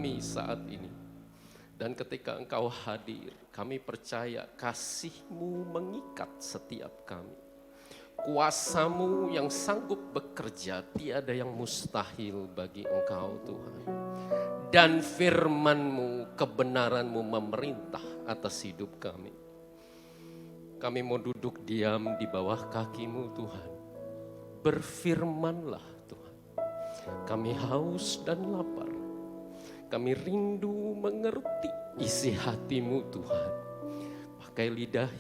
kami saat ini. Dan ketika Engkau hadir, kami percaya kasih-Mu mengikat setiap kami. Kuasa-Mu yang sanggup bekerja, tiada yang mustahil bagi Engkau Tuhan. Dan firman-Mu, kebenaran-Mu memerintah atas hidup kami. Kami mau duduk diam di bawah kaki-Mu Tuhan. Berfirmanlah Tuhan. Kami haus dan lapar. Kami rindu mengerti isi hati-Mu Tuhan. Pakai lidah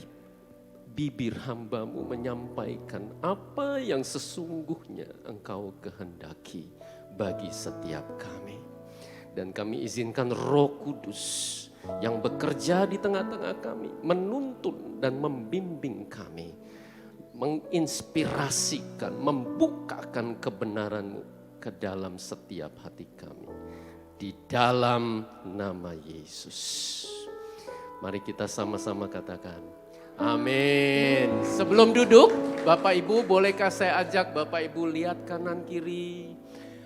bibir hamba-Mu menyampaikan apa yang sesungguhnya Engkau kehendaki bagi setiap kami. Dan kami izinkan Roh Kudus yang bekerja di tengah-tengah kami, menuntun dan membimbing kami, menginspirasikan, membukakan kebenaran-Mu ke dalam setiap hati kami. Di dalam nama Yesus. Mari kita sama-sama katakan, amin. Sebelum duduk, Bapak Ibu bolehkah saya ajak Bapak Ibu lihat kanan kiri.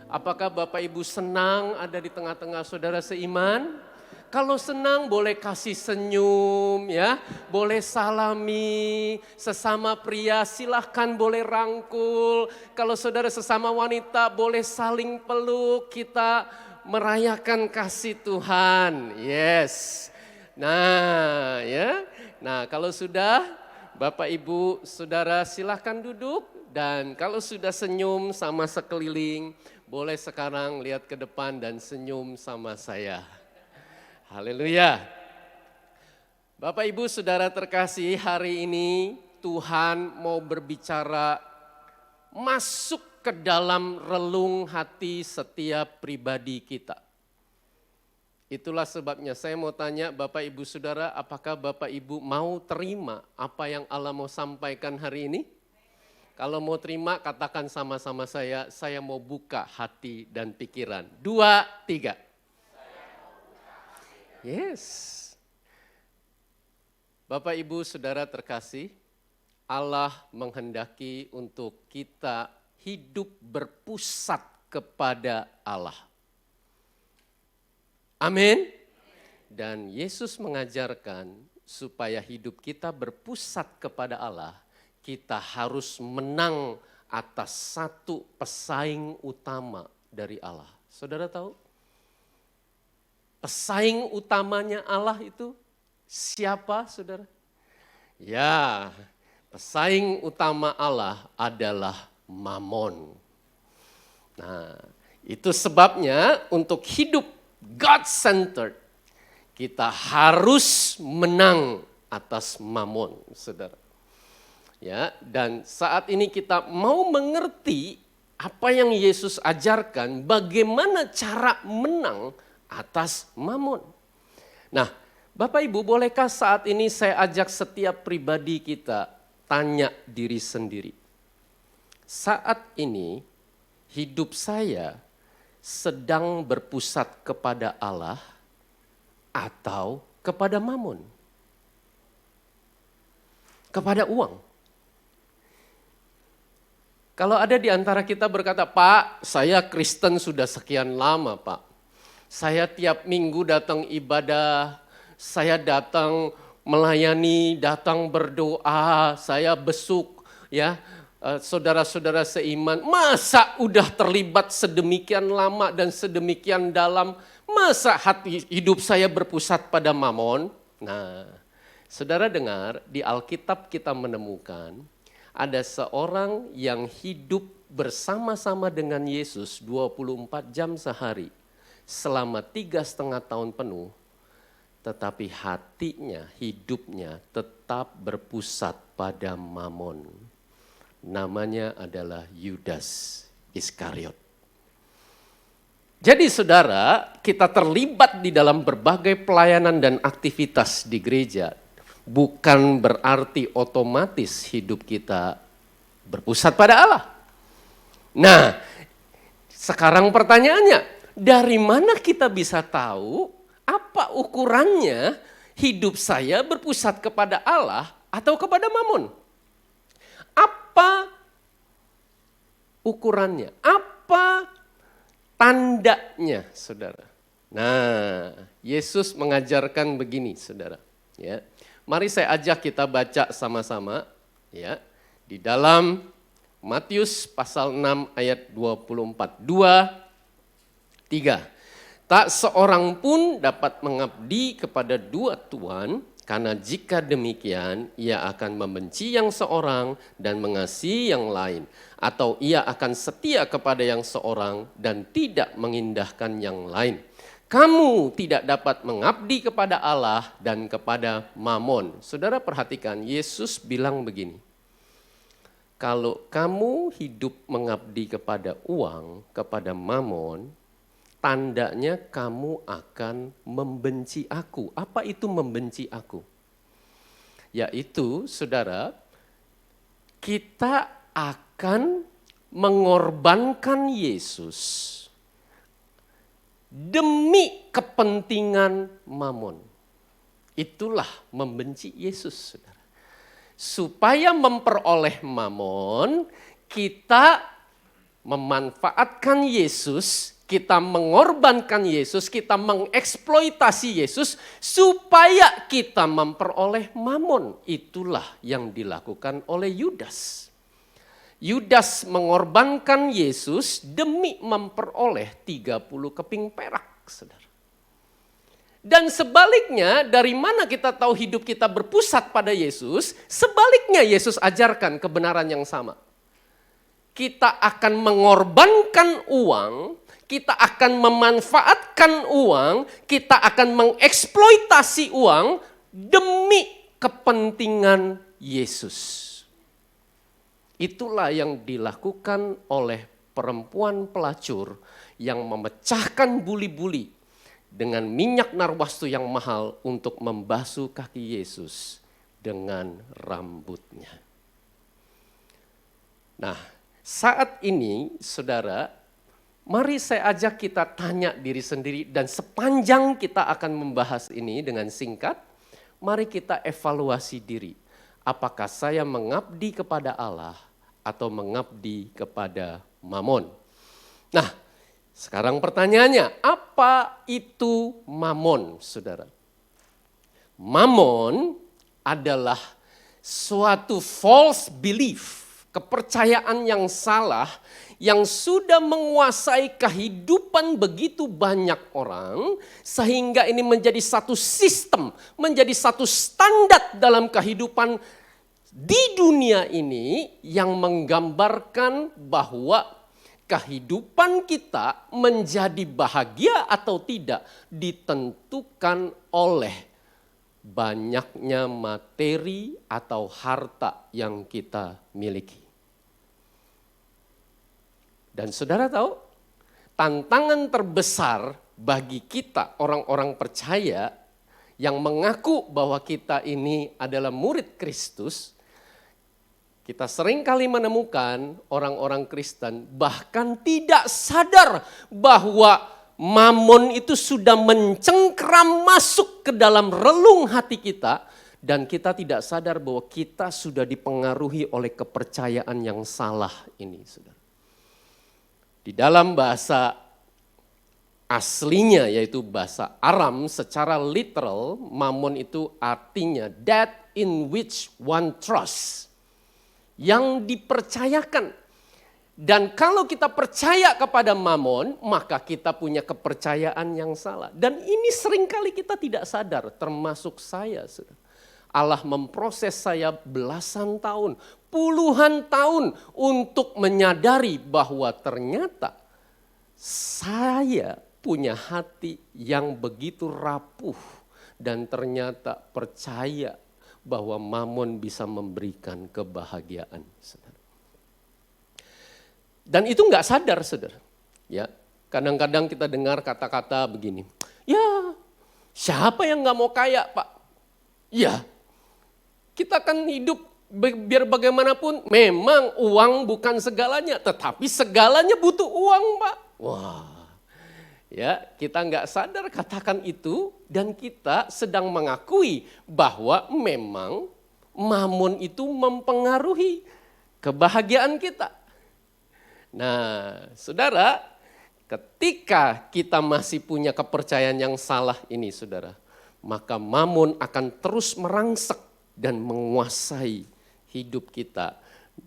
Apakah Bapak Ibu senang ada di tengah-tengah saudara seiman? Kalau senang boleh kasih senyum ya, boleh salami, sesama pria silahkan boleh rangkul. Kalau saudara sesama wanita boleh saling peluk, kita merayakan kasih Tuhan. Yes. Nah ya, nah kalau sudah Bapak Ibu Saudara silahkan duduk. Dan kalau sudah senyum sama sekeliling, boleh sekarang lihat ke depan dan senyum sama saya. Haleluya. Bapak Ibu Saudara terkasih, hari ini Tuhan mau berbicara masuk ke dalam relung hati setiap pribadi kita. Itulah sebabnya saya mau tanya Bapak Ibu Saudara, apakah Bapak Ibu mau terima apa yang Allah mau sampaikan hari ini? Kalau mau terima katakan sama-sama saya mau buka hati dan pikiran. 2, 3. Yes. Bapak Ibu Saudara terkasih, Allah menghendaki untuk kita hidup berpusat kepada Allah. Amin. Dan Yesus mengajarkan supaya hidup kita berpusat kepada Allah, kita harus menang atas satu pesaing utama dari Allah. Saudara tahu? Pesaing utamanya Allah itu siapa, saudara? Ya, pesaing utama Allah adalah Mamon. Nah, itu sebabnya untuk hidup God-centered, kita harus menang atas Mamon, saudara. Ya, dan saat ini kita mau mengerti apa yang Yesus ajarkan, bagaimana cara menang atas Mamon. Nah, Bapak Ibu bolehkah saat ini saya ajak setiap pribadi kita tanya diri sendiri. Saat ini hidup saya sedang berpusat kepada Allah atau kepada Mamon? Kepada uang. Kalau ada di antara kita berkata, Pak, saya Kristen sudah sekian lama, Pak. Saya tiap minggu datang ibadah, saya datang melayani, datang berdoa, saya besuk ya saudara-saudara seiman. Masa udah terlibat sedemikian lama dan sedemikian dalam, masa hati hidup saya berpusat pada Mamon? Nah, saudara dengar di Alkitab kita menemukan ada seorang yang hidup bersama-sama dengan Yesus 24 jam sehari selama 3,5 tahun penuh, tetapi hatinya, hidupnya tetap berpusat pada Mamon. Namanya adalah Yudas Iskariot. Jadi saudara, kita terlibat di dalam berbagai pelayanan dan aktivitas di gereja. Bukan berarti otomatis hidup kita berpusat pada Allah. Nah, sekarang pertanyaannya, dari mana kita bisa tahu apa ukurannya hidup saya berpusat kepada Allah atau kepada Mamon? Apa ukurannya? Apa tandanya, saudara? Nah, Yesus mengajarkan begini, saudara. Ya, mari saya ajak kita baca sama-sama. Ya, di dalam Matius pasal 6 ayat 24. 2, 3. Tak seorang pun dapat mengabdi kepada dua tuan, karena jika demikian ia akan membenci yang seorang dan mengasihi yang lain. Atau ia akan setia kepada yang seorang dan tidak mengindahkan yang lain. Kamu tidak dapat mengabdi kepada Allah dan kepada Mamon. Saudara perhatikan, Yesus bilang begini. Kalau kamu hidup mengabdi kepada uang, kepada Mamon, tandanya kamu akan membenci aku. Apa itu membenci aku? Yaitu, saudara, kita akan mengorbankan Yesus demi kepentingan Mamon. Itulah membenci Yesus, saudara. Supaya memperoleh Mamon, kita memanfaatkan Yesus, kita mengorbankan Yesus, kita mengeksploitasi Yesus supaya kita memperoleh Mamon. Itulah yang dilakukan oleh Yudas. Yudas mengorbankan Yesus demi memperoleh 30 keping perak, saudara. Dan sebaliknya, dari mana kita tahu hidup kita berpusat pada Yesus? Sebaliknya Yesus ajarkan kebenaran yang sama. Kita akan mengorbankan uang, kita akan memanfaatkan uang, kita akan mengeksploitasi uang demi kepentingan Yesus. Itulah yang dilakukan oleh perempuan pelacur yang memecahkan buli-buli dengan minyak narwastu yang mahal untuk membasuh kaki Yesus dengan rambutnya. Nah, saat ini saudara, mari saya ajak kita tanya diri sendiri, dan sepanjang kita akan membahas ini dengan singkat, mari kita evaluasi diri. Apakah saya mengabdi kepada Allah atau mengabdi kepada Mamon? Nah, sekarang pertanyaannya, apa itu Mamon, saudara? Mamon adalah suatu false belief, kepercayaan yang salah yang sudah menguasai kehidupan begitu banyak orang, sehingga ini menjadi satu sistem, menjadi satu standar dalam kehidupan di dunia ini yang menggambarkan bahwa kehidupan kita menjadi bahagia atau tidak ditentukan oleh banyaknya materi atau harta yang kita miliki. Dan saudara tahu, tantangan terbesar bagi kita orang-orang percaya yang mengaku bahwa kita ini adalah murid Kristus, kita seringkali menemukan orang-orang Kristen bahkan tidak sadar bahwa Mamon itu sudah mencengkram masuk ke dalam relung hati kita, dan kita tidak sadar bahwa kita sudah dipengaruhi oleh kepercayaan yang salah ini, saudara. Di dalam bahasa aslinya, yaitu bahasa Aram, secara literal, Mamon itu artinya that in which one trusts, yang dipercayakan. Dan kalau kita percaya kepada Mamon, maka kita punya kepercayaan yang salah. Dan ini seringkali kita tidak sadar, termasuk saya, saudara. Allah memproses saya belasan tahun, puluhan tahun untuk menyadari bahwa ternyata saya punya hati yang begitu rapuh dan ternyata percaya bahwa Mamon bisa memberikan kebahagiaan, saudara. Dan itu nggak sadar, saudara. Ya, kadang-kadang kita dengar kata-kata begini, ya siapa yang nggak mau kaya, Pak? Ya, kita kan hidup biar bagaimanapun, memang uang bukan segalanya, tetapi segalanya butuh uang, Pak. Wah, ya kita nggak sadar katakan itu, dan kita sedang mengakui bahwa memang Mamon itu mempengaruhi kebahagiaan kita. Nah, saudara, Ketika kita masih punya kepercayaan yang salah ini saudara, maka Mammon akan terus merangsek dan menguasai hidup kita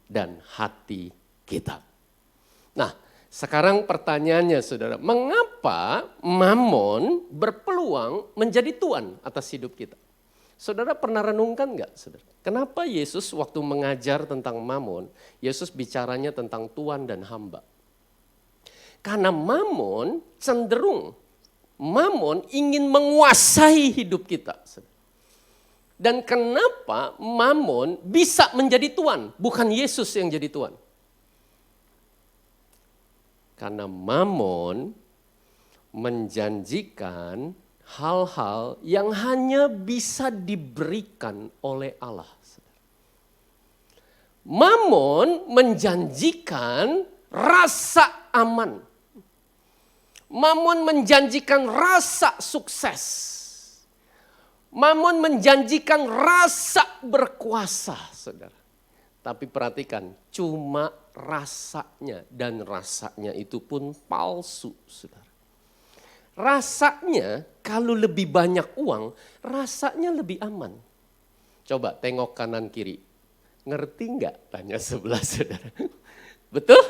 dan hati kita. Nah, sekarang pertanyaannya saudara, mengapa Mammon berpeluang menjadi tuan atas hidup kita? Saudara pernah renungkan enggak, saudara? Kenapa Yesus waktu mengajar tentang Mammon, Yesus bicaranya tentang tuan dan hamba? Karena Mammon ingin menguasai hidup kita. Dan kenapa Mammon bisa menjadi tuan, bukan Yesus yang jadi tuan? Karena Mammon menjanjikan hal-hal yang hanya bisa diberikan oleh Allah. Mammon menjanjikan rasa aman. Mammon menjanjikan rasa sukses. Mammon menjanjikan rasa berkuasa, saudara. Tapi perhatikan, cuma rasanya, dan rasanya itu pun palsu, saudara. Rasanya kalau lebih banyak uang, rasanya lebih aman. Coba tengok kanan kiri. Ngerti enggak? Tanya sebelah saudara. Betul?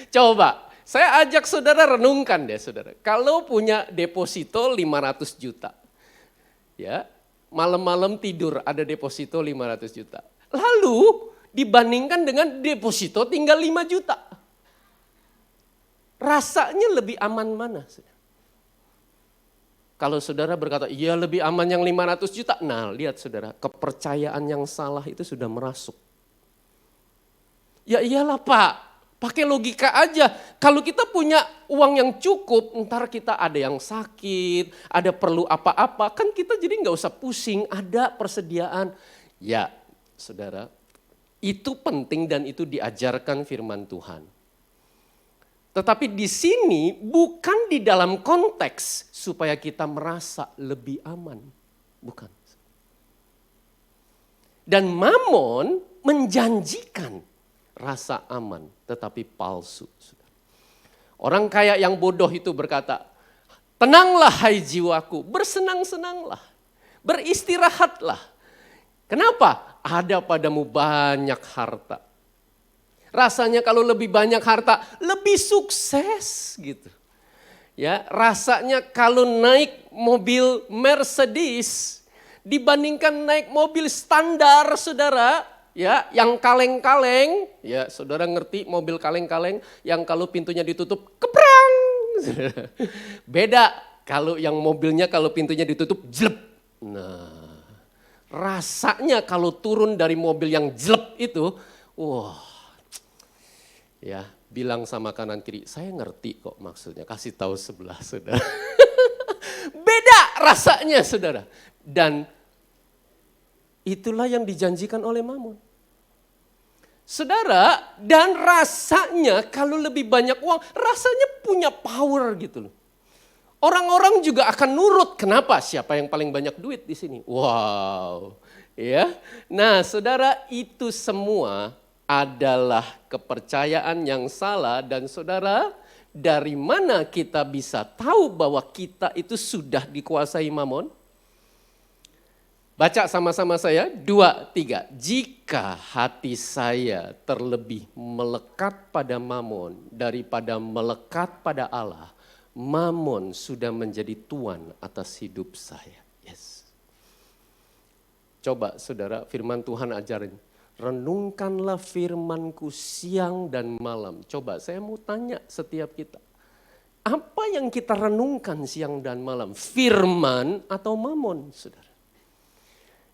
Coba, saya ajak saudara renungkan deh saudara. Kalau punya deposito 500 juta. Ya, malam-malam tidur ada deposito 500 juta. Lalu dibandingkan dengan deposito tinggal 5 juta. Rasanya lebih aman mana? Kalau saudara berkata, iya lebih aman yang 500 juta. Nah lihat saudara, kepercayaan yang salah itu sudah merasuk. Ya iyalah Pak, pakai logika aja. Kalau kita punya uang yang cukup, ntar kita ada yang sakit, ada perlu apa-apa. Kan kita jadi gak usah pusing, ada persediaan. Ya saudara, itu penting dan itu diajarkan firman Tuhan. Tetapi di sini bukan di dalam konteks supaya kita merasa lebih aman. Bukan. Dan Mammon menjanjikan rasa aman tetapi palsu. Orang kaya yang bodoh itu berkata, tenanglah hai jiwaku, bersenang-senanglah, beristirahatlah. Kenapa? Ada padamu banyak harta. Rasanya kalau lebih banyak harta, lebih sukses gitu. Ya, rasanya kalau naik mobil Mercedes dibandingkan naik mobil standar saudara, ya, yang kaleng-kaleng, ya saudara ngerti mobil kaleng-kaleng yang kalau pintunya ditutup keprang. Beda kalau yang mobilnya kalau pintunya ditutup jelep. Nah, rasanya kalau turun dari mobil yang jelep itu, wah. Ya, bilang sama kanan kiri, saya ngerti kok maksudnya, kasih tahu sebelah saudara. Beda rasanya saudara. Dan itulah yang dijanjikan oleh Mammon. Saudara, dan rasanya kalau lebih banyak uang, rasanya punya power gitu loh. Orang-orang juga akan nurut. Kenapa? Siapa yang paling banyak duit di sini? Wow. Ya. Nah, saudara, itu semua adalah kepercayaan yang salah. Dan saudara, dari mana kita bisa tahu bahwa kita itu sudah dikuasai Mammon? Baca sama-sama saya, 2, 3. Jika hati saya terlebih melekat pada Mammon daripada melekat pada Allah, Mammon sudah menjadi tuan atas hidup saya. Yes. Coba saudara, firman Tuhan ajarin. Renungkanlah firman-Ku siang dan malam. Coba saya mau tanya setiap kita. Apa yang kita renungkan siang dan malam? Firman atau Mammon, saudara?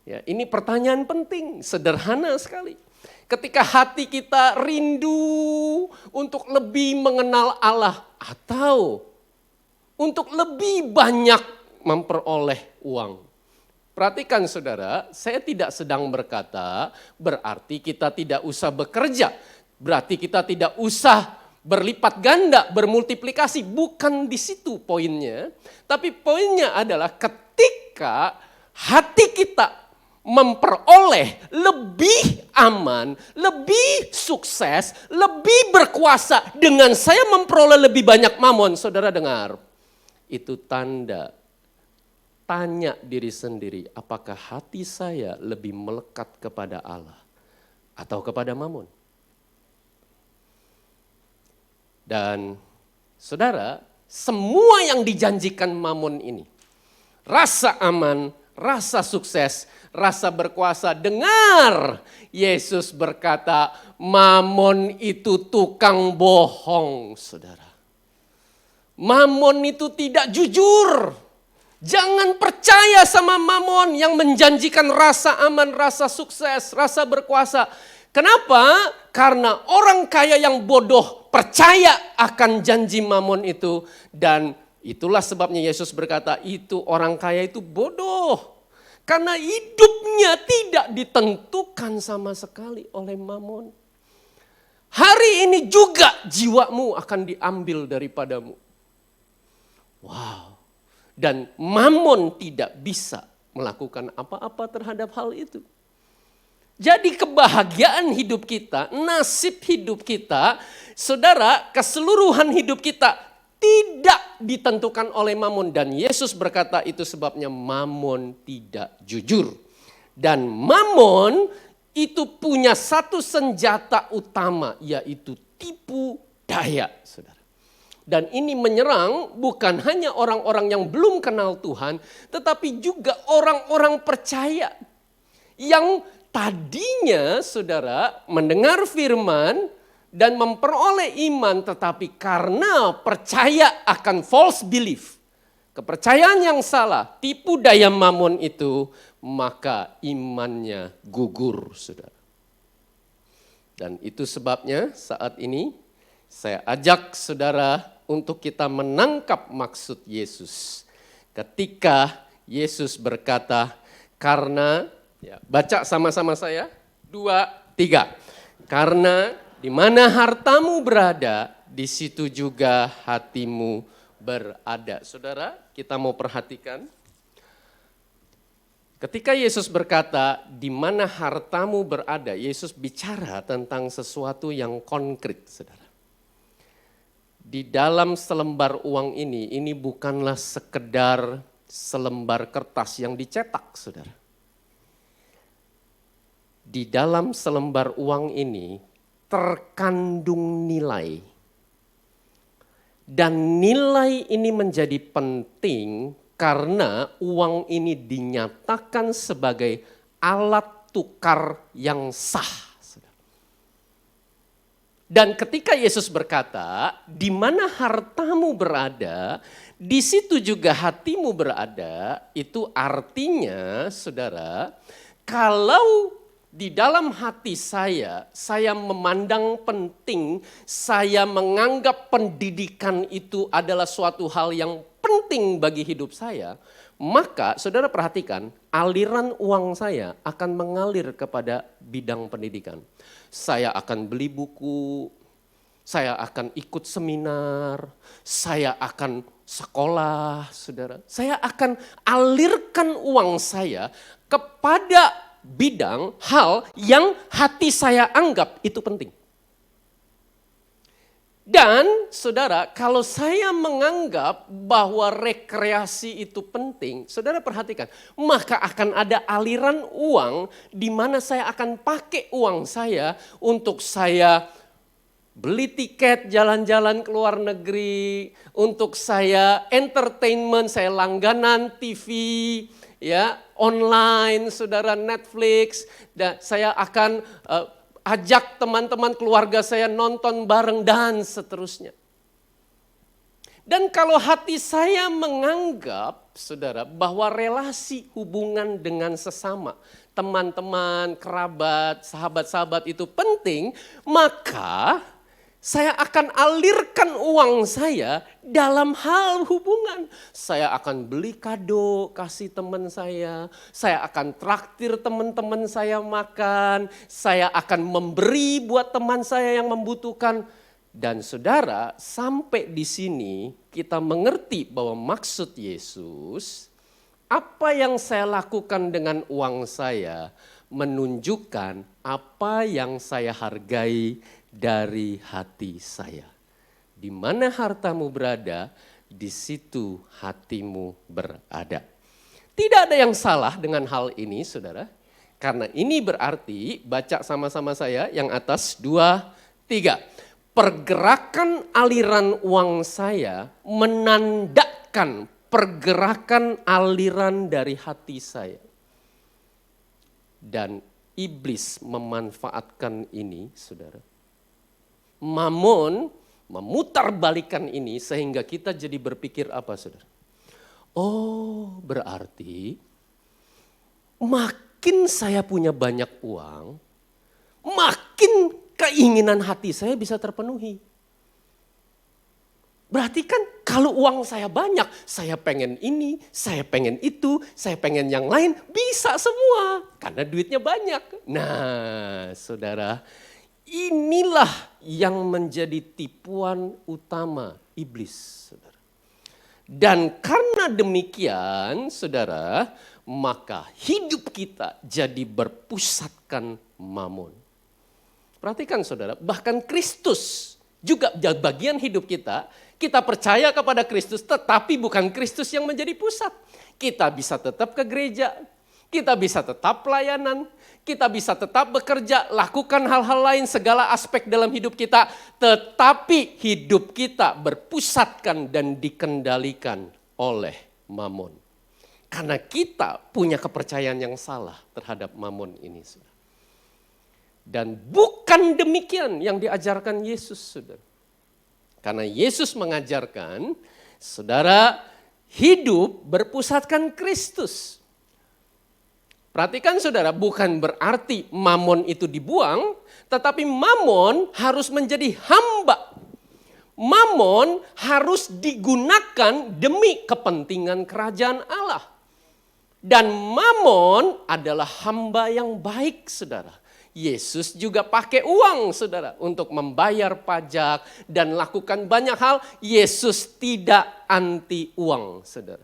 Ya, ini pertanyaan penting, sederhana sekali. Ketika hati kita rindu untuk lebih mengenal Allah atau untuk lebih banyak memperoleh uang. Perhatikan saudara, saya tidak sedang berkata berarti kita tidak usah bekerja. Berarti kita tidak usah berlipat ganda, bermultiplikasi. Bukan di situ poinnya. Tapi poinnya adalah ketika hati kita memperoleh lebih aman, lebih sukses, lebih berkuasa dengan saya memperoleh lebih banyak mamon. Saudara dengar, itu tanda. Tanya diri sendiri, apakah hati saya lebih melekat kepada Allah atau kepada mamon? Dan saudara, semua yang dijanjikan mamon ini, rasa aman, rasa sukses, rasa berkuasa. Dengar, Yesus berkata, mamon itu tukang bohong, saudara. Mamon itu tidak jujur. Jangan percaya sama mamon yang menjanjikan rasa aman, rasa sukses, rasa berkuasa. Kenapa? Karena orang kaya yang bodoh percaya akan janji mamon itu. Dan itulah sebabnya Yesus berkata, itu orang kaya itu bodoh. Karena hidupnya tidak ditentukan sama sekali oleh mamon. Hari ini juga jiwamu akan diambil daripadamu. Wow. Dan mamon tidak bisa melakukan apa-apa terhadap hal itu. Jadi kebahagiaan hidup kita, nasib hidup kita, saudara, keseluruhan hidup kita tidak ditentukan oleh mamon. Dan Yesus berkata itu sebabnya mamon tidak jujur. Dan mamon itu punya satu senjata utama, yaitu tipu daya, saudara. Dan ini menyerang bukan hanya orang-orang yang belum kenal Tuhan, tetapi juga orang-orang percaya yang tadinya, saudara, mendengar firman dan memperoleh iman, tetapi karena percaya akan false belief, kepercayaan yang salah, tipu daya mamon itu, maka imannya gugur, saudara. Dan itu sebabnya saat ini saya ajak saudara untuk kita menangkap maksud Yesus. Ketika Yesus berkata, karena, ya, baca sama-sama saya, 2, 3. Karena di mana hartamu berada, di situ juga hatimu berada. Saudara, kita mau perhatikan. Ketika Yesus berkata, di mana hartamu berada, Yesus bicara tentang sesuatu yang konkret, saudara. Di dalam selembar uang ini bukanlah sekedar selembar kertas yang dicetak, saudara. Di dalam selembar uang ini terkandung nilai. Dan nilai ini menjadi penting karena uang ini dinyatakan sebagai alat tukar yang sah. Dan ketika Yesus berkata, di mana hartamu berada, di situ juga hatimu berada, itu artinya, saudara, kalau di dalam hati saya memandang penting, saya menganggap pendidikan itu adalah suatu hal yang penting bagi hidup saya, maka saudara perhatikan, aliran uang saya akan mengalir kepada bidang pendidikan. Saya akan beli buku, saya akan ikut seminar, saya akan sekolah, saudara. Saya akan alirkan uang saya kepada bidang hal yang hati saya anggap itu penting. Dan saudara, kalau saya menganggap bahwa rekreasi itu penting, saudara perhatikan, maka akan ada aliran uang di mana saya akan pakai uang saya untuk saya beli tiket jalan-jalan ke luar negeri, untuk saya entertainment, saya langganan TV, ya, online, saudara, Netflix, dan saya akan ajak teman-teman keluarga saya nonton bareng dan seterusnya. Dan kalau hati saya menganggap, saudara, bahwa relasi hubungan dengan sesama, teman-teman, kerabat, sahabat-sahabat itu penting, maka saya akan alirkan uang saya dalam hal hubungan. Saya akan beli kado, kasih teman saya akan traktir teman-teman saya makan, saya akan memberi buat teman saya yang membutuhkan. Dan saudara, sampai di sini kita mengerti bahwa maksud Yesus Apa yang saya lakukan dengan uang saya menunjukkan apa yang saya hargai dari hati saya. Di mana hartamu berada, di situ hatimu berada. Tidak ada yang salah dengan hal ini, saudara. Karena ini berarti, baca sama-sama saya yang atas 2, 3. Pergerakan aliran uang saya menandakan pergerakan aliran dari hati saya. Dan iblis memanfaatkan ini, saudara. Mamon memutarbalikkan ini sehingga kita jadi berpikir apa, saudara? Oh, berarti makin saya punya banyak uang, makin keinginan hati saya bisa terpenuhi. Berarti kan kalau uang saya banyak, saya pengen ini, saya pengen itu, saya pengen yang lain, bisa semua. Karena duitnya banyak. Nah, saudara, inilah yang menjadi tipuan utama iblis, saudara. Dan karena demikian, saudara, maka hidup kita jadi berpusatkan mamon. Perhatikan, saudara, bahkan Kristus juga bagian hidup kita. Kita percaya kepada Kristus, tetapi bukan Kristus yang menjadi pusat. Kita bisa tetap ke gereja, kita bisa tetap pelayanan, kita bisa tetap bekerja, lakukan hal-hal lain, segala aspek dalam hidup kita. Tetapi hidup kita berpusatkan dan dikendalikan oleh mamon. Karena kita punya kepercayaan yang salah terhadap mamon ini, saudara. Dan bukan demikian yang diajarkan Yesus, saudara. Karena Yesus mengajarkan, saudara, hidup berpusatkan Kristus. Perhatikan, saudara, bukan berarti mamon itu dibuang, tetapi mamon harus menjadi hamba. Mamon harus digunakan demi kepentingan kerajaan Allah. Dan mamon adalah hamba yang baik, saudara. Yesus juga pakai uang, saudara, untuk membayar pajak dan lakukan banyak hal. Yesus tidak anti uang, saudara.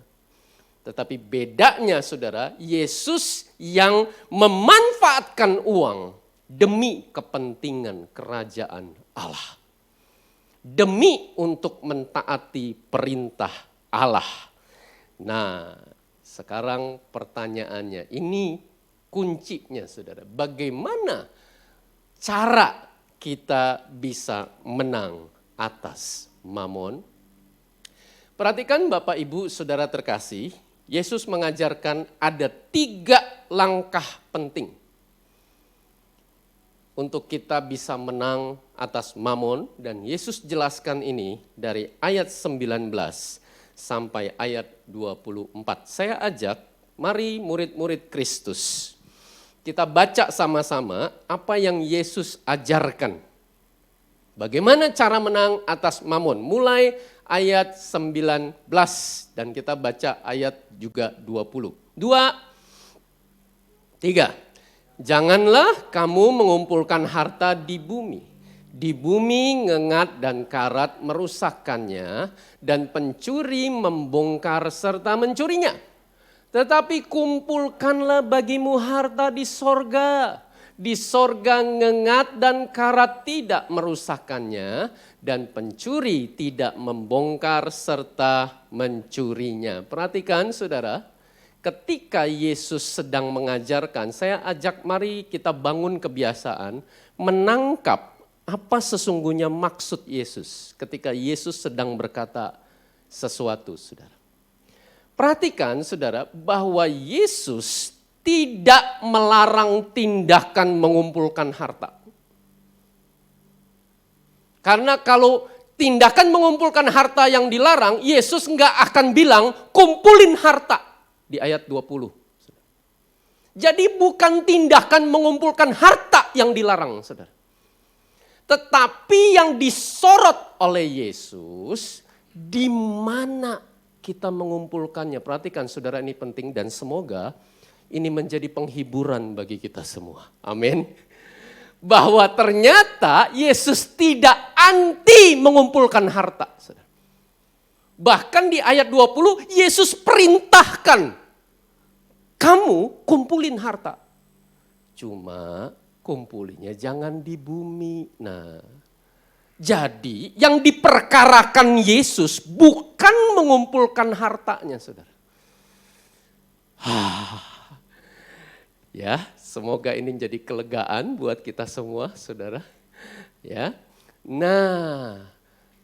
Tetapi bedanya, saudara, Yesus yang memanfaatkan uang demi kepentingan kerajaan Allah. Demi untuk mentaati perintah Allah. Nah, sekarang pertanyaannya, ini kuncinya, saudara. Bagaimana cara kita bisa menang atas mamon? Perhatikan Bapak Ibu Saudara terkasih, Yesus mengajarkan ada 3 langkah penting untuk kita bisa menang atas mamon. Dan Yesus jelaskan ini dari ayat 19 sampai ayat 24. Saya ajak, mari murid-murid Kristus, kita baca sama-sama apa yang Yesus ajarkan. Bagaimana cara menang atas mamon? Mulai ayat 19 dan kita baca ayat juga 20. 2, 3. Janganlah kamu mengumpulkan harta di bumi. Di bumi ngengat dan karat merusakkannya dan pencuri membongkar serta mencurinya. Tetapi kumpulkanlah bagimu harta di sorga. Di sorga ngengat dan karat tidak merusakkannya, dan pencuri tidak membongkar serta mencurinya. Perhatikan, saudara, ketika Yesus sedang mengajarkan, saya ajak mari kita bangun kebiasaan menangkap apa sesungguhnya maksud Yesus ketika Yesus sedang berkata sesuatu, saudara. Perhatikan, saudara, bahwa Yesus tidak melarang tindakan mengumpulkan harta. Karena kalau tindakan mengumpulkan harta yang dilarang, Yesus nggak akan bilang kumpulin harta di ayat 20. Jadi bukan tindakan mengumpulkan harta yang dilarang, saudara. Tetapi yang disorot oleh Yesus, di mana kita mengumpulkannya. Perhatikan, saudara, ini penting dan semoga ini menjadi penghiburan bagi kita semua. Amin. Bahwa ternyata Yesus tidak anti mengumpulkan harta. Bahkan di ayat 20 Yesus perintahkan Kamu kumpulin harta. Cuma kumpulinya jangan di bumi. Nah, jadi yang diperkarakan Yesus bukan mengumpulkan hartanya, saudara. Ya, semoga ini jadi kelegaan buat kita semua, saudara. Ya, nah,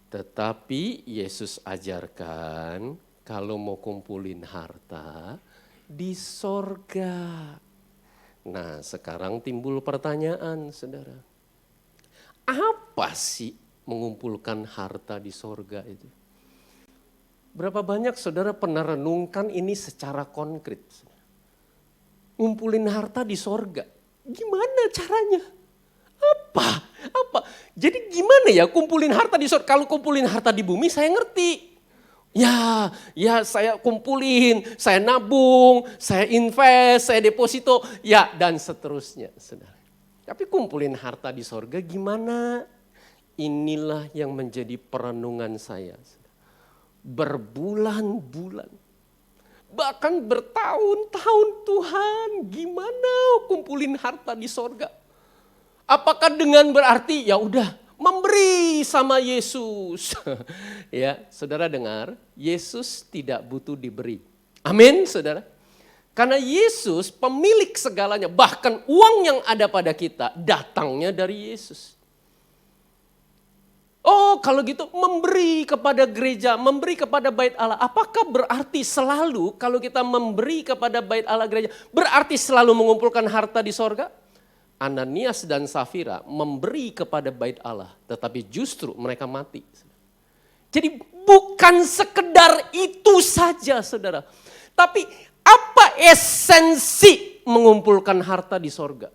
tetapi Yesus ajarkan kalau mau kumpulin harta di sorga. Nah, sekarang timbul pertanyaan, saudara. Apa sih mengumpulkan harta di sorga itu? Berapa banyak saudara pernah renungkan ini secara konkret? Ngumpulin harta di sorga, gimana caranya? Apa? Jadi gimana ya kumpulin harta di sorga? Kalau kumpulin harta di bumi saya ngerti. Ya saya kumpulin, saya nabung, saya invest, saya deposito, ya dan seterusnya, saudara. Tapi kumpulin harta di sorga gimana? Inilah yang menjadi perenungan saya. Berbulan-bulan, bahkan bertahun-tahun, Tuhan gimana kumpulin harta di sorga? Apakah dengan berarti ya udah memberi sama Yesus? Ya, saudara dengar, Yesus tidak butuh diberi. Amin, saudara. Karena Yesus pemilik segalanya, bahkan uang yang ada pada kita datangnya dari Yesus. Oh, kalau gitu memberi kepada gereja, memberi kepada bait Allah. Apakah berarti selalu kalau kita memberi kepada bait Allah gereja, berarti selalu mengumpulkan harta di sorga? Ananias dan Safira memberi kepada bait Allah, tetapi justru mereka mati. Jadi bukan sekedar itu saja, saudara. Tapi apa esensi mengumpulkan harta di sorga?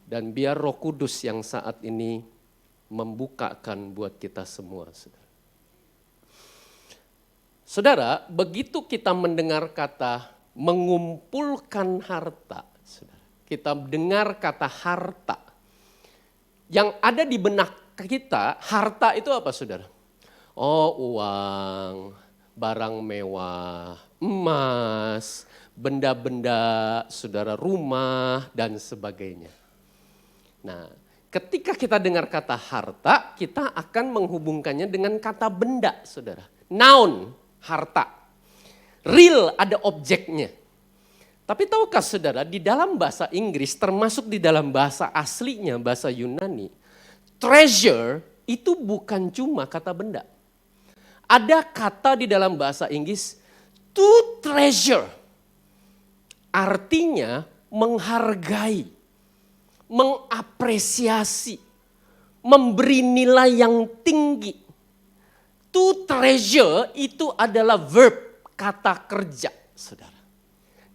Dan biar Roh Kudus yang saat ini membukakan buat kita semua, saudara. Saudara, begitu kita mendengar kata mengumpulkan harta, saudara, kita dengar kata harta. Yang ada di benak kita, harta itu apa, saudara? Oh, uang, barang mewah, emas, benda-benda, saudara, rumah, dan sebagainya. Nah, ketika kita dengar kata harta, kita akan menghubungkannya dengan kata benda, saudara. Noun, harta. Real, ada objeknya. Tapi tahukah saudara, di dalam bahasa Inggris, termasuk di dalam bahasa aslinya, bahasa Yunani, treasure itu bukan cuma kata benda. Ada kata di dalam bahasa Inggris, to treasure. Artinya menghargai, mengapresiasi, memberi nilai yang tinggi. To treasure itu adalah verb, kata kerja, saudara.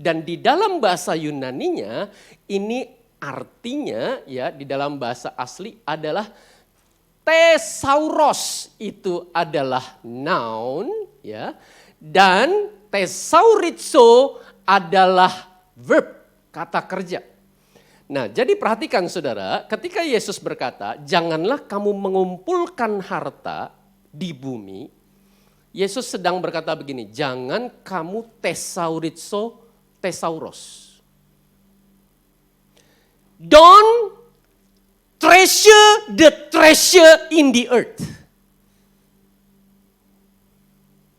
Dan di dalam bahasa Yunaninya ini artinya ya di dalam bahasa asli adalah thesauros, itu adalah noun ya, dan thesaurizo adalah verb, kata kerja. Nah, jadi perhatikan saudara, ketika Yesus berkata, janganlah kamu mengumpulkan harta di bumi, Yesus sedang berkata begini, jangan kamu thesauros. Don't treasure the treasure in the earth.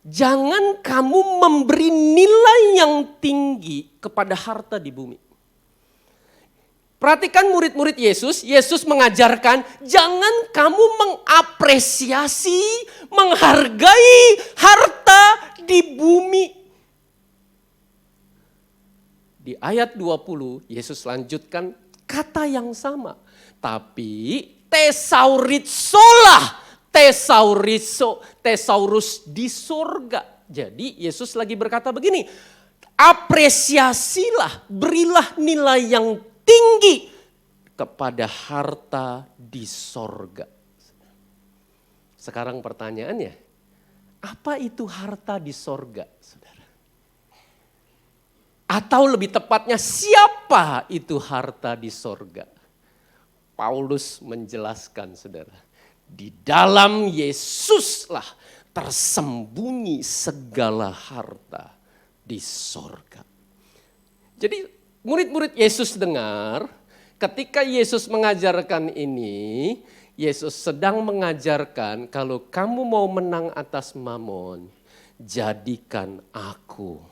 Jangan kamu memberi nilai yang tinggi kepada harta di bumi. Perhatikan murid-murid Yesus, Yesus mengajarkan jangan kamu mengapresiasi, menghargai harta di bumi. Di ayat 20 Yesus lanjutkan kata yang sama. Tapi thesaurus di sorga. Jadi Yesus lagi berkata begini, apresiasilah, berilah nilai yang tinggi kepada harta di sorga. Sekarang pertanyaannya, apa itu harta di sorga, saudara? Atau lebih tepatnya, siapa itu harta di sorga? Paulus menjelaskan, saudara, di dalam Yesuslah tersembunyi segala harta di sorga. Jadi murid-murid Yesus dengar, ketika Yesus mengajarkan ini, Yesus sedang mengajarkan kalau kamu mau menang atas mamon, jadikan aku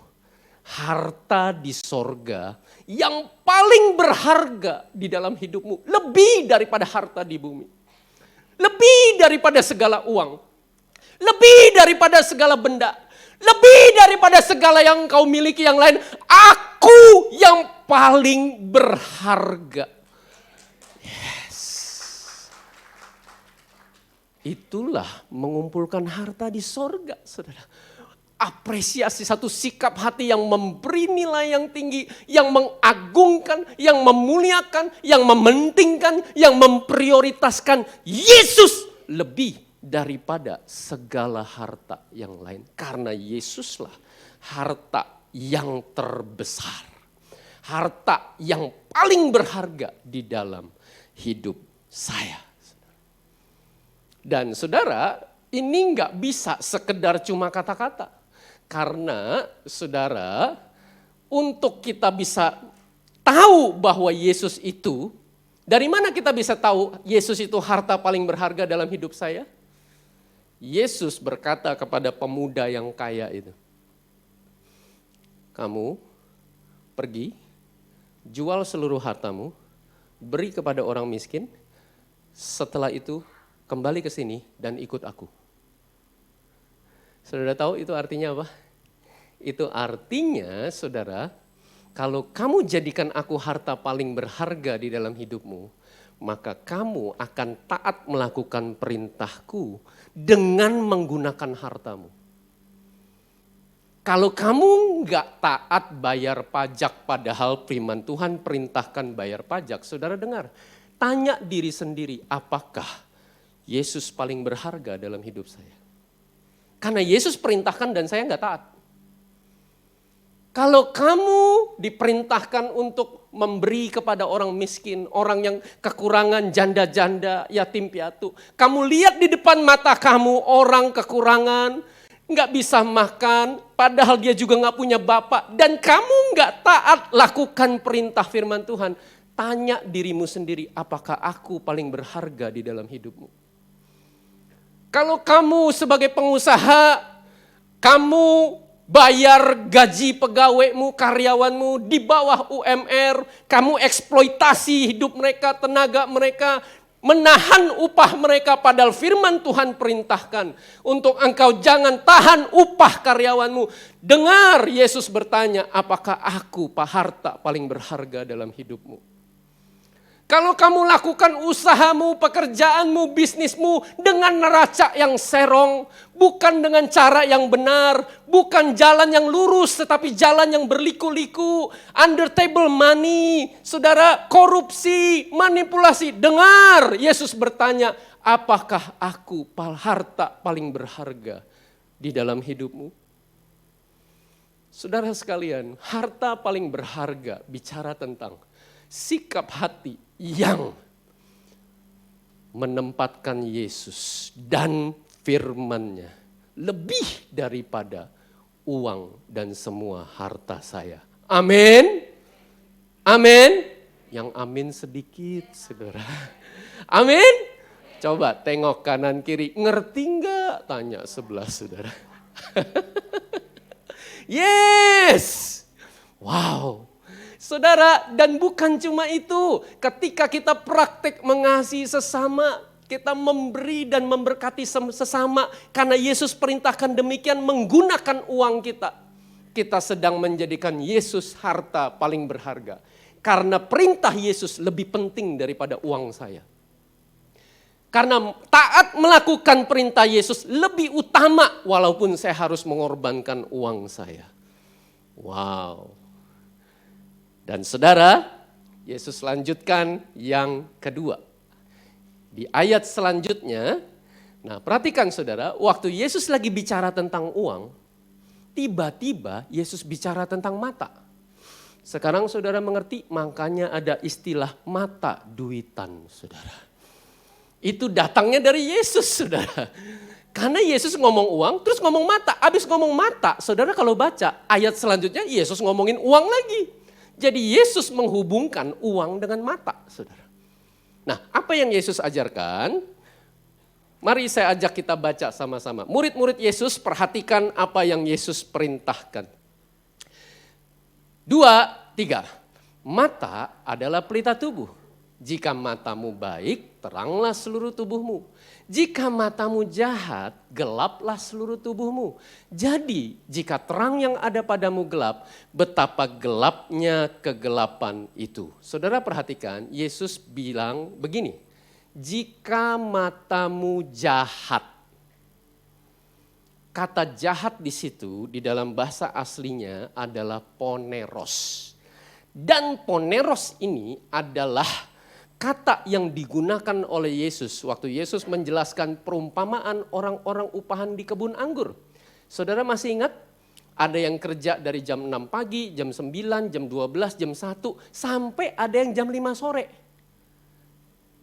harta di sorga yang paling berharga di dalam hidupmu. Lebih daripada harta di bumi. Lebih daripada segala uang. Lebih daripada segala benda. Lebih daripada segala yang kau miliki yang lain. Aku yang paling berharga. Yes. Itulah mengumpulkan harta di sorga, saudara. Apresiasi satu sikap hati yang memberi nilai yang tinggi, yang mengagungkan, yang memuliakan, yang mementingkan, yang memprioritaskan Yesus lebih daripada segala harta yang lain. Karena Yesuslah harta yang terbesar, harta yang paling berharga di dalam hidup saya. Dan saudara, ini nggak bisa sekedar cuma kata-kata. Karena saudara, untuk kita bisa tahu bahwa Yesus itu, dari mana kita bisa tahu Yesus itu harta paling berharga dalam hidup saya? Yesus berkata kepada pemuda yang kaya itu, kamu pergi, jual seluruh hartamu, beri kepada orang miskin, setelah itu kembali ke sini dan ikut aku. Saudara tahu itu artinya apa? Itu artinya, saudara, kalau kamu jadikan aku harta paling berharga di dalam hidupmu, maka kamu akan taat melakukan perintahku dengan menggunakan hartamu. Kalau kamu nggak taat bayar pajak padahal firman Tuhan perintahkan bayar pajak, saudara dengar, tanya diri sendiri, apakah Yesus paling berharga dalam hidup saya? Karena Yesus perintahkan dan saya nggak taat. Kalau kamu diperintahkan untuk memberi kepada orang miskin, orang yang kekurangan, janda-janda, yatim piatu. Kamu lihat di depan mata kamu orang kekurangan, nggak bisa makan, padahal dia juga nggak punya bapak. Dan kamu nggak taat lakukan perintah firman Tuhan. Tanya dirimu sendiri, apakah aku paling berharga di dalam hidupmu? Kalau kamu sebagai pengusaha, kamu bayar gaji pegawaimu, karyawanmu di bawah UMR, kamu eksploitasi hidup mereka, tenaga mereka, menahan upah mereka padahal firman Tuhan perintahkan untuk engkau jangan tahan upah karyawanmu. Dengar Yesus bertanya, apakah aku harta paling berharga dalam hidupmu? Kalau kamu lakukan usahamu, pekerjaanmu, bisnismu dengan neraca yang serong, bukan dengan cara yang benar, bukan jalan yang lurus tetapi jalan yang berliku-liku, under table money, saudara, korupsi, manipulasi. Dengar, Yesus bertanya, apakah aku harta paling berharga di dalam hidupmu? Saudara sekalian, harta paling berharga bicara tentang sikap hati yang menempatkan Yesus dan firman-Nya lebih daripada uang dan semua harta saya. Amin. Amin. Yang amin sedikit, saudara. Amin. Coba tengok kanan kiri, ngerti enggak? Tanya sebelah saudara. Yes. Wow. Saudara, dan bukan cuma itu, ketika kita praktek mengasihi sesama, kita memberi dan memberkati sesama, karena Yesus perintahkan demikian menggunakan uang kita. Kita sedang menjadikan Yesus harta paling berharga. Karena perintah Yesus lebih penting daripada uang saya. Karena taat melakukan perintah Yesus lebih utama walaupun saya harus mengorbankan uang saya. Wow. Dan saudara, Yesus lanjutkan yang kedua. Di ayat selanjutnya, nah perhatikan saudara, waktu Yesus lagi bicara tentang uang, tiba-tiba Yesus bicara tentang mata. Sekarang saudara mengerti, makanya ada istilah mata duitan, saudara. Itu datangnya dari Yesus, saudara. Karena Yesus ngomong uang, terus ngomong mata. Abis ngomong mata, saudara kalau baca ayat selanjutnya Yesus ngomongin uang lagi. Jadi Yesus menghubungkan uang dengan mata, saudara. Nah, apa yang Yesus ajarkan? Mari saya ajak kita baca sama-sama. Murid-murid Yesus perhatikan apa yang Yesus perintahkan. 2, 3. Mata adalah pelita tubuh. Jika matamu baik, teranglah seluruh tubuhmu. Jika matamu jahat, gelaplah seluruh tubuhmu. Jadi, jika terang yang ada padamu gelap, betapa gelapnya kegelapan itu. Saudara perhatikan, Yesus bilang begini, jika matamu jahat. Kata jahat di situ, di dalam bahasa aslinya adalah poneros. Dan poneros ini adalah kata yang digunakan oleh Yesus waktu Yesus menjelaskan perumpamaan orang-orang upahan di kebun anggur. Saudara masih ingat? Ada yang kerja dari jam 6 pagi, jam 9, jam 12, jam 1, sampai ada yang jam 5 sore.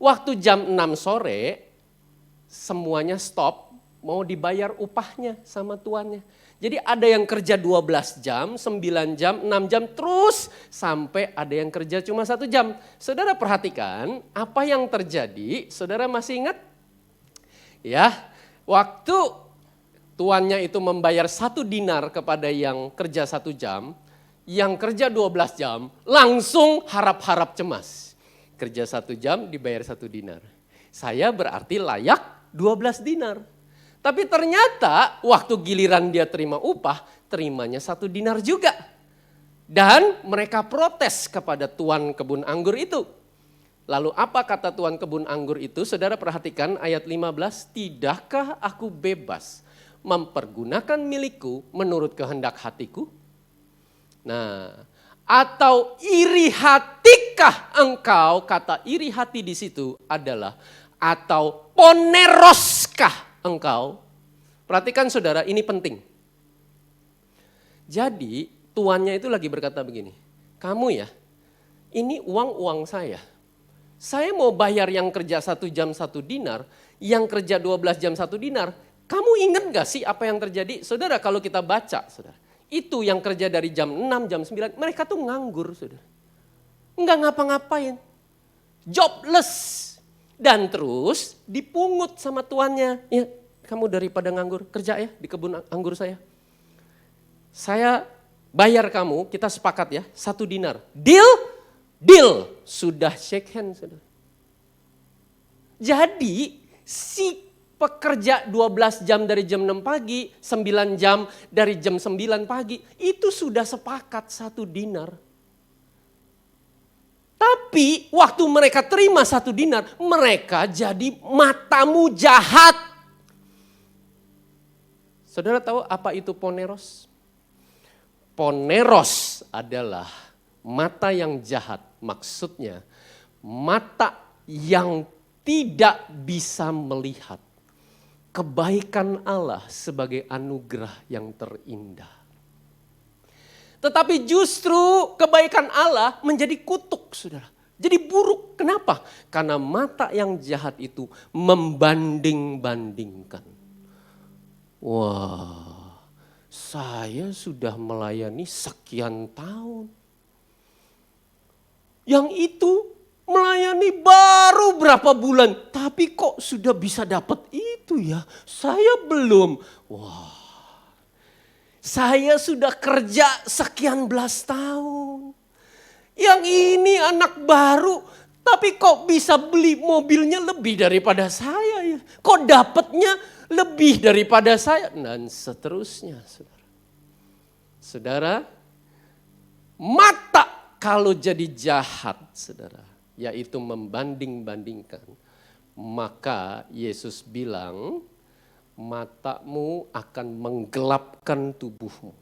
Waktu jam 6 sore, semuanya stop, mau dibayar upahnya sama tuannya. Jadi ada yang kerja 12 jam, 9 jam, 6 jam, terus sampai ada yang kerja cuma 1 jam. Saudara perhatikan apa yang terjadi, saudara masih ingat? Ya, waktu tuannya itu membayar 1 dinar kepada yang kerja 1 jam, yang kerja 12 jam langsung harap-harap cemas. Kerja 1 jam dibayar 1 dinar. Saya berarti layak 12 dinar. Tapi ternyata waktu giliran dia terima upah, terimanya 1 dinar juga. Dan mereka protes kepada tuan kebun anggur itu. Lalu apa kata tuan kebun anggur itu? Saudara perhatikan ayat 15, tidakkah aku bebas mempergunakan milikku menurut kehendak hatiku? Nah, atau iri hatikah engkau? Kata iri hati di situ adalah atau poneroskah engkau? Perhatikan saudara, ini penting. Jadi tuannya itu lagi berkata begini, kamu ya, ini uang saya. Saya mau bayar yang kerja 1 jam 1 dinar, yang kerja 12 jam 1 dinar. Kamu ingat gak sih apa yang terjadi? Saudara kalau kita baca, saudara, itu yang kerja dari jam 6, jam 9, mereka tuh nganggur, saudara. Enggak ngapa-ngapain, jobless. Dan terus dipungut sama tuannya. Ya, kamu daripada nganggur, kerja ya di kebun anggur saya. Saya bayar kamu, kita sepakat ya, 1 dinar. Deal? Deal. Sudah shake hand, saudara. Jadi si pekerja 12 jam dari jam 6 pagi, 9 jam dari jam 9 pagi, itu sudah sepakat 1 dinar. Tapi waktu mereka terima 1 dinar, mereka jadi matamu jahat. Saudara tahu apa itu poneros? Poneros adalah mata yang jahat. Maksudnya mata yang tidak bisa melihat kebaikan Allah sebagai anugerah yang terindah. Tetapi justru kebaikan Allah menjadi kutuk, saudara. Jadi buruk. Kenapa? Karena mata yang jahat itu membanding-bandingkan. Wah, saya sudah melayani sekian tahun. Yang itu melayani baru berapa bulan. Tapi kok sudah bisa dapat itu ya? Saya belum. Wah. Saya sudah kerja sekian belas tahun. Yang ini anak baru, tapi kok bisa beli mobilnya lebih daripada saya ya? Kok dapatnya lebih daripada saya? Dan seterusnya, saudara. Saudara, mata kalau jadi jahat, saudara, yaitu membanding-bandingkan, maka Yesus bilang, matamu akan menggelapkan tubuhmu.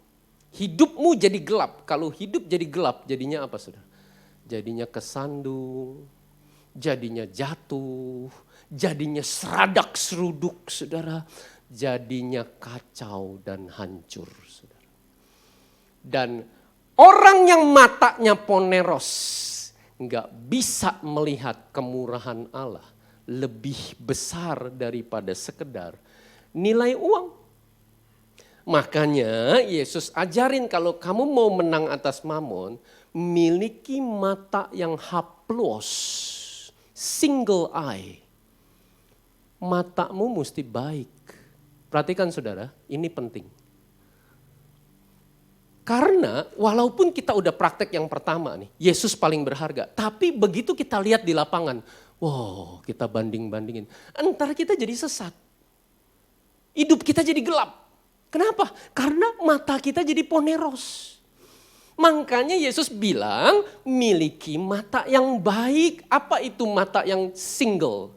Hidupmu jadi gelap. Kalau hidup jadi gelap, jadinya apa, saudara? Jadinya kesandung, jadinya jatuh, jadinya seradak seruduk, saudara. Jadinya kacau dan hancur, saudara. Dan orang yang matanya poneros, nggak bisa melihat kemurahan Allah lebih besar daripada sekedar nilai uang. Makanya Yesus ajarin kalau kamu mau menang atas mamon, miliki mata yang haplos, single eye. Matamu mesti baik. Perhatikan saudara, ini penting. Karena walaupun kita udah praktek yang pertama nih, Yesus paling berharga. Tapi begitu kita lihat di lapangan, wow kita banding-bandingin. Entar kita jadi sesat. Hidup kita jadi gelap. Kenapa? Karena mata kita jadi poneros. Makanya Yesus bilang miliki mata yang baik. Apa itu mata yang single?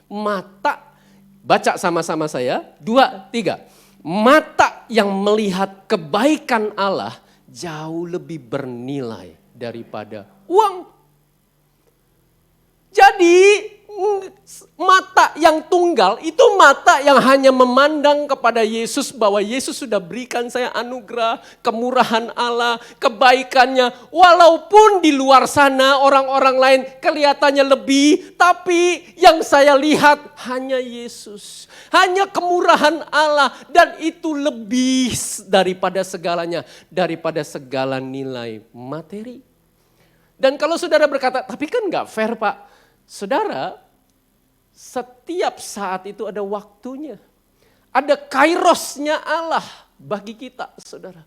Mata, baca sama-sama saya, 2, 3. Mata yang melihat kebaikan Allah jauh lebih bernilai daripada uang. Jadi mata yang tunggal itu mata yang hanya memandang kepada Yesus bahwa Yesus sudah berikan saya anugerah, kemurahan Allah, kebaikannya. Walaupun di luar sana orang-orang lain kelihatannya lebih, tapi yang saya lihat hanya Yesus. Hanya kemurahan Allah dan itu lebih daripada segalanya, daripada segala nilai materi. Dan kalau saudara berkata, tapi kan gak fair Pak. Saudara, setiap saat itu ada waktunya. Ada kairosnya Allah bagi kita, saudara.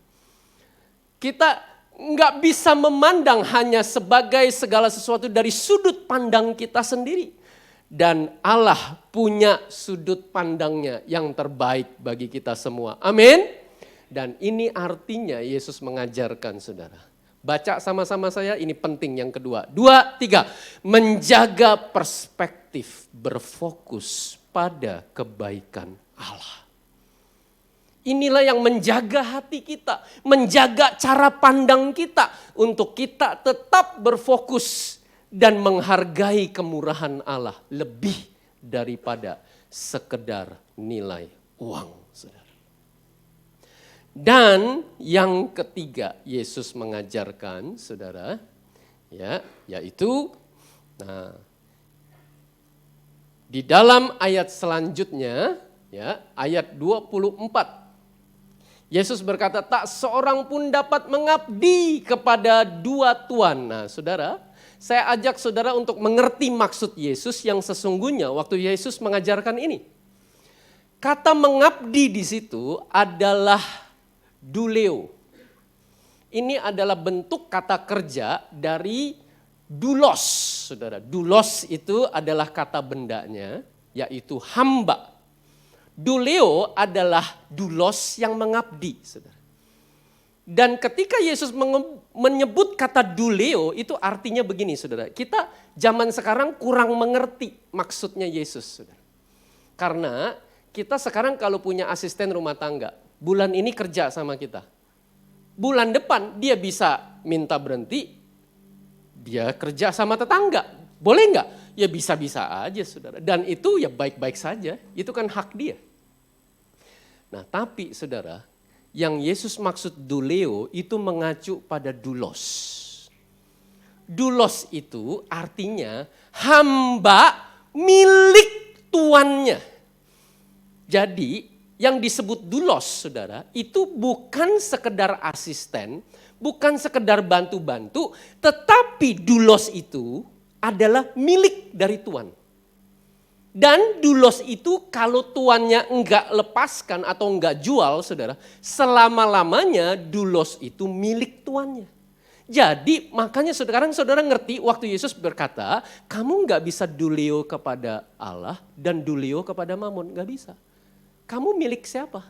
Kita nggak bisa memandang hanya sebagai segala sesuatu dari sudut pandang kita sendiri. Dan Allah punya sudut pandangnya yang terbaik bagi kita semua. Amin. Dan ini artinya Yesus mengajarkan saudara. Baca sama-sama saya, ini penting yang kedua. 2, 3, menjaga perspektif, berfokus pada kebaikan Allah. Inilah yang menjaga hati kita, menjaga cara pandang kita untuk kita tetap berfokus dan menghargai kemurahan Allah lebih daripada sekedar nilai uang. Dan yang ketiga Yesus mengajarkan saudara, ya, yaitu di dalam ayat selanjutnya, ya, ayat 24. Yesus berkata, tak seorang pun dapat mengabdi kepada dua tuan. Nah saudara, saya ajak saudara untuk mengerti maksud Yesus yang sesungguhnya waktu Yesus mengajarkan ini. Kata mengabdi di situ adalah duleo. Ini adalah bentuk kata kerja dari dulos, saudara. Dulos itu adalah kata bendanya, yaitu hamba. Duleo adalah dulos yang mengabdi, saudara. Dan ketika Yesus menyebut kata duleo, itu artinya begini, saudara. Kita zaman sekarang kurang mengerti maksudnya Yesus, saudara. Karena kita sekarang kalau punya asisten rumah tangga, bulan ini kerja sama kita. Bulan depan dia bisa minta berhenti, dia kerja sama tetangga. Boleh enggak? Ya bisa-bisa aja saudara. Dan itu ya baik-baik saja, itu kan hak dia. Nah tapi saudara, yang Yesus maksud duleo itu mengacu pada dulos. Dulos itu artinya hamba milik tuannya. Jadi yang disebut dulos, saudara, itu bukan sekedar asisten, bukan sekedar bantu-bantu, tetapi dulos itu adalah milik dari tuan. Dan dulos itu kalau tuannya enggak lepaskan atau enggak jual, saudara, selama-lamanya dulos itu milik tuannya. Jadi makanya sekarang saudara ngerti waktu Yesus berkata, kamu enggak bisa duleo kepada Allah dan duleo kepada mamon, enggak bisa. Kamu milik siapa?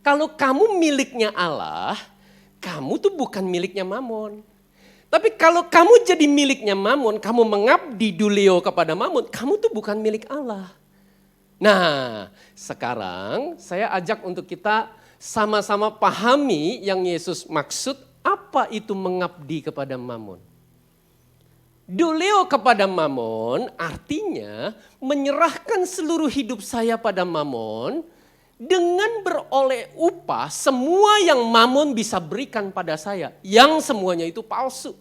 Kalau kamu miliknya Allah, kamu tuh bukan miliknya mamon. Tapi kalau kamu jadi miliknya mamon, kamu mengabdi duleo kepada mamon, kamu tuh bukan milik Allah. Nah, sekarang saya ajak untuk kita sama-sama pahami yang Yesus maksud, apa itu mengabdi kepada mamon. Duleo kepada mamon artinya menyerahkan seluruh hidup saya pada mamon dengan beroleh upah semua yang mamon bisa berikan pada saya. Yang semuanya itu palsu.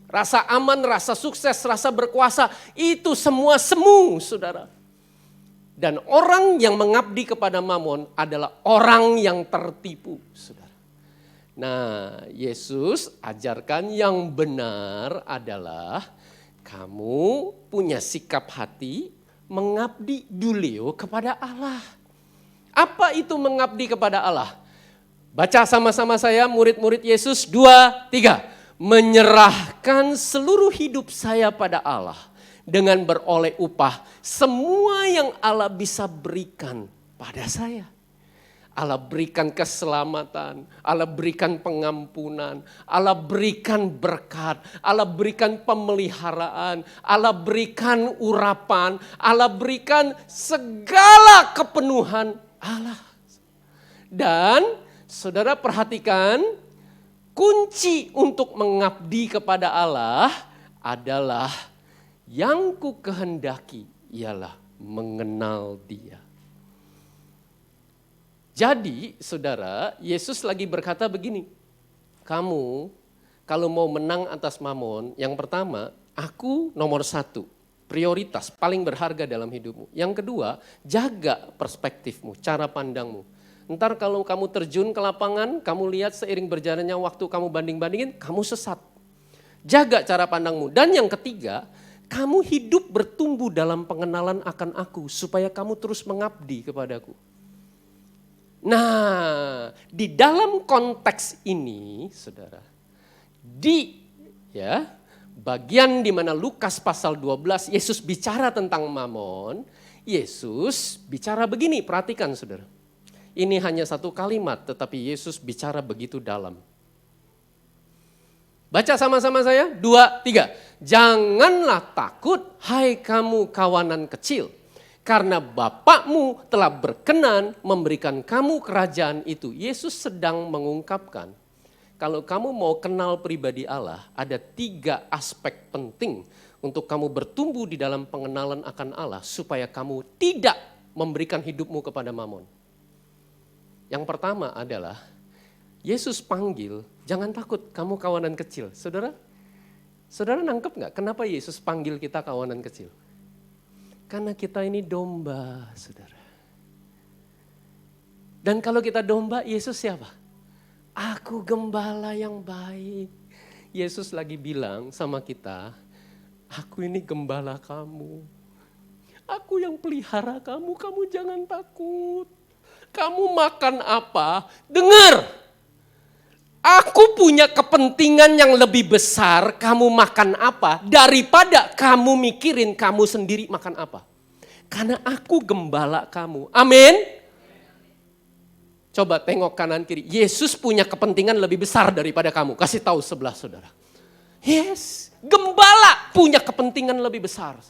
Rasa aman, rasa sukses, rasa berkuasa itu semua semu saudara. Dan orang yang mengabdi kepada Mamon adalah orang yang tertipu, saudara. Nah, Yesus ajarkan yang benar adalah kamu punya sikap hati mengabdi duleo kepada Allah. Apa itu mengabdi kepada Allah? Baca sama-sama saya, murid-murid Yesus, 2, 3. Menyerahkan seluruh hidup saya pada Allah dengan beroleh upah semua yang Allah bisa berikan pada saya. Allah berikan keselamatan, Allah berikan pengampunan, Allah berikan berkat, Allah berikan pemeliharaan, Allah berikan urapan, Allah berikan segala kepenuhan Allah. Dan saudara perhatikan, kunci untuk mengabdi kepada Allah adalah yang ku kehendaki ialah mengenal Dia. Jadi saudara, Yesus lagi berkata begini, kamu kalau mau menang atas Mamon, yang pertama, aku nomor 1, prioritas paling berharga dalam hidupmu. Yang kedua, jaga perspektifmu, cara pandangmu. Ntar kalau kamu terjun ke lapangan, kamu lihat seiring berjalannya waktu kamu banding-bandingin, kamu sesat. Jaga cara pandangmu. Dan yang ketiga, kamu hidup bertumbuh dalam pengenalan akan aku, supaya kamu terus mengabdi kepadaku. Nah, di dalam konteks ini, saudara, di bagian di mana Lukas pasal 12, Yesus bicara tentang Mamon, Yesus bicara begini, perhatikan saudara. Ini hanya satu kalimat, tetapi Yesus bicara begitu dalam. Baca sama-sama saya, 2, 3. Janganlah takut, hai kamu kawanan kecil. Karena Bapakmu telah berkenan memberikan kamu kerajaan itu. Yesus sedang mengungkapkan, kalau kamu mau kenal pribadi Allah, ada 3 aspek penting untuk kamu bertumbuh di dalam pengenalan akan Allah, supaya kamu tidak memberikan hidupmu kepada Mamon. Yang pertama adalah, Yesus panggil, jangan takut kamu kawanan kecil. Saudara nangkep gak kenapa Yesus panggil kita kawanan kecil? Karena kita ini domba, saudara. Dan kalau kita domba, Yesus siapa? Aku gembala yang baik. Yesus lagi bilang sama kita, aku ini gembala kamu. Aku yang pelihara kamu, kamu jangan takut. Kamu makan apa? Dengar. Aku punya kepentingan yang lebih besar kamu makan apa daripada kamu mikirin kamu sendiri makan apa. Karena aku gembala kamu. Amin. Coba tengok kanan kiri. Yesus punya kepentingan lebih besar daripada kamu. Kasih tahu sebelah saudara. Yes, gembala punya kepentingan lebih besar.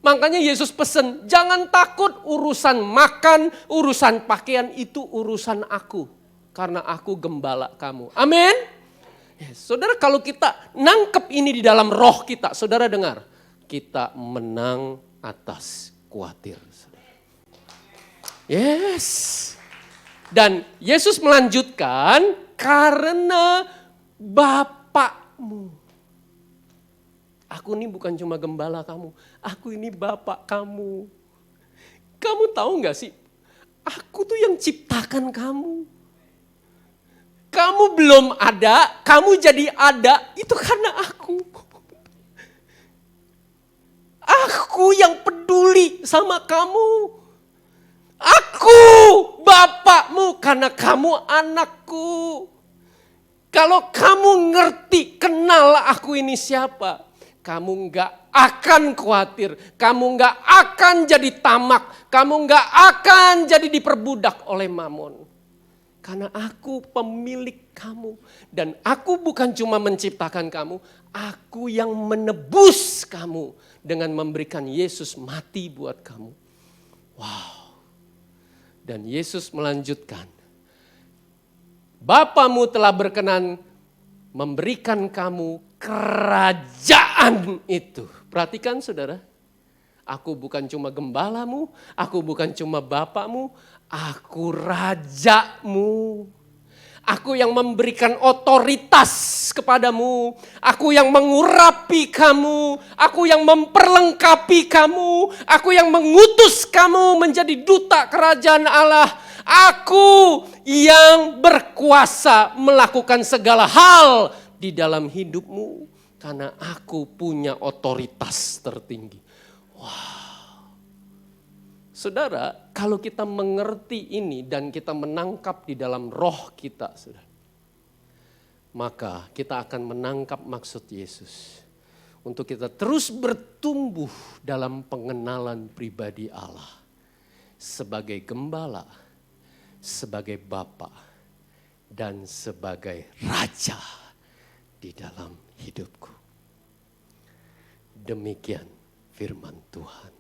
Makanya Yesus pesen, jangan takut urusan makan, urusan pakaian itu urusan aku. Karena aku gembala kamu. Amin. Yes, saudara, kalau kita nangkep ini di dalam roh kita, saudara dengar, kita menang atas khawatir. Saudara. Yes. Dan Yesus melanjutkan, karena Bapakmu. Aku ini bukan cuma gembala kamu, aku ini Bapak kamu. Kamu tahu gak sih, aku tuh yang ciptakan kamu. Kamu belum ada, kamu jadi ada, itu karena aku. Aku yang peduli sama kamu. Aku Bapakmu karena kamu anakku. Kalau kamu ngerti, kenal aku ini siapa, kamu gak akan khawatir, kamu gak akan jadi tamak, kamu gak akan jadi diperbudak oleh Mamon. Karena aku pemilik kamu. Dan aku bukan cuma menciptakan kamu, aku yang menebus kamu dengan memberikan Yesus mati buat kamu. Wow. Dan Yesus melanjutkan, Bapamu telah berkenan memberikan kamu kerajaan itu. Perhatikan saudara, aku bukan cuma gembalamu, aku bukan cuma bapakmu, aku rajamu. Aku yang memberikan otoritas kepadamu. Aku yang mengurapi kamu. Aku yang memperlengkapi kamu. Aku yang mengutus kamu menjadi duta kerajaan Allah. Aku yang berkuasa melakukan segala hal di dalam hidupmu. Karena aku punya otoritas tertinggi. Saudara, kalau kita mengerti ini dan kita menangkap di dalam roh kita, saudara, maka kita akan menangkap maksud Yesus. Untuk kita terus bertumbuh dalam pengenalan pribadi Allah. Sebagai gembala, sebagai Bapa, dan sebagai Raja di dalam hidupku. Demikian firman Tuhan.